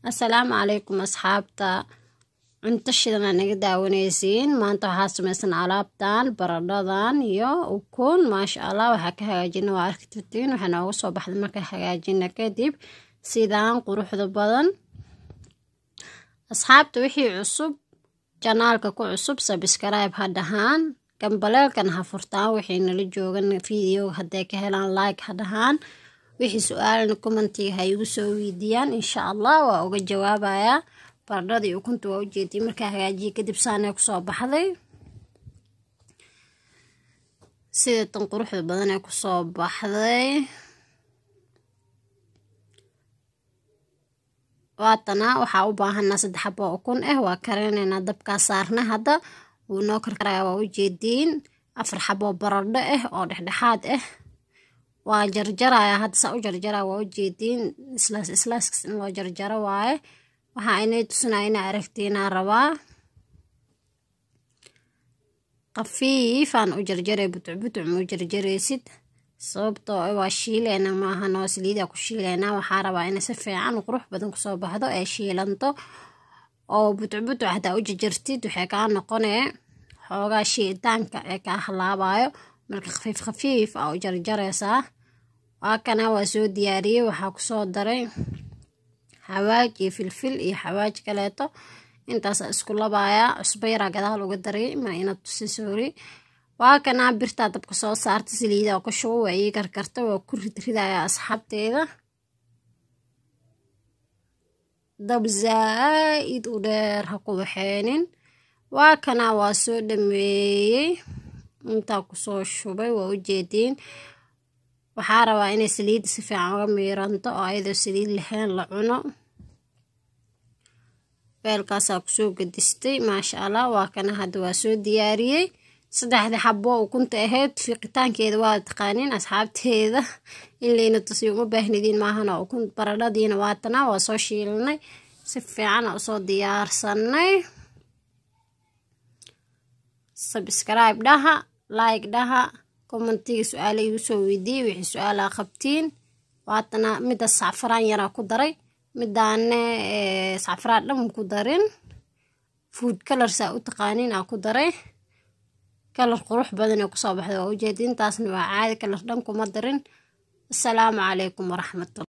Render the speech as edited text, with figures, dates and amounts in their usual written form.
السلام عليكم أصحابتا cunto shidan naga daawanaysiin maanta waxaa samaysan alaabtan baradhadan iyo ukun maasha Allah waxa ka hagaajina waa arkitiin waxa nooga soo baxday marka hagaajina kadib sidaan quruxda badan asxaabta wixii cusub channelka ku cusub subscribe ha dhahaan gambaleelkan ha furtaan wixii nala joogan video haday ka helaan like ha dhahaan wixii su'aalna commentiga ha igu soo weydiiyaan insha Allah waa uga jawaabayaa baradhadii ukunta waa u jeediyay marka hagaajiye kadib saanay ku soo baxday sida tan quruxda badan ee ku soo baxday waatana waxa u baahanaa 3 xabo ukun waa kareynayna dabka saarna hadda uu noo karkaraya waa u jeediin 4 xabo baradho oo dhexdhexaad waa jarjaraya hadda saa u jarjara waa u jeediin islaas in loo jarjaro waaye waxa inay tusnayna aragtiina rabaa qafiifan u jarjaray butuc mu jarjaraysid sababtoo waa shiileena maaha noo saliida ku shiileena waxa rabaa in si fiican qurux badan ku soo baxdo ee shiilanto oo butuc hada u jarjartid waxa ka noqonay xoogaa shiitaanka ee ka halaabayo marka khafiif oo jarjaraysaa waa kana waa soo diyaariyay waxa ku soo daray حواج فلفل iyo حواج kaleeto intaas isku labaaya cusbayra gadaal uga daray ma ina tusisoori waa kana birta dabka soo saartay saliida oo ka shubo way karkarto waa ku ridaya asxaabteeda dab zaid u dheer ha ku waxeenin waa kana waa soo dhameeyay inta ku soo shubay waa u jeedin waxaa rabaa inay saliid si fiican uga miiranto oo ayadoo saliid lahayn la cuno beelkaas ku soo gadistay maasha Allah waa kana hadda waa soo diyaariyay 3 xabo ukunta ahayd fiiqitaankeeda waa taqaaniin asxaabteeda in leena tusiyo uma baahnidin maahan oo ukun baradhadiina waatana waa soo shiilnay si fiican oo soo diyaarsanay subscribe dhaha like dhaha commentiga su'aalo igu soo weydiiyay wixii su'aalo qabtiin waatana mid saafraan yara ku daray midana saafraan dhan ku darin food color saa u taqaaniin ku daray color qurux badan oo ku soo baxday waa u jeedin taasna waa caadi color dhan kuma darin assalaamu calaykum waraxmatullaah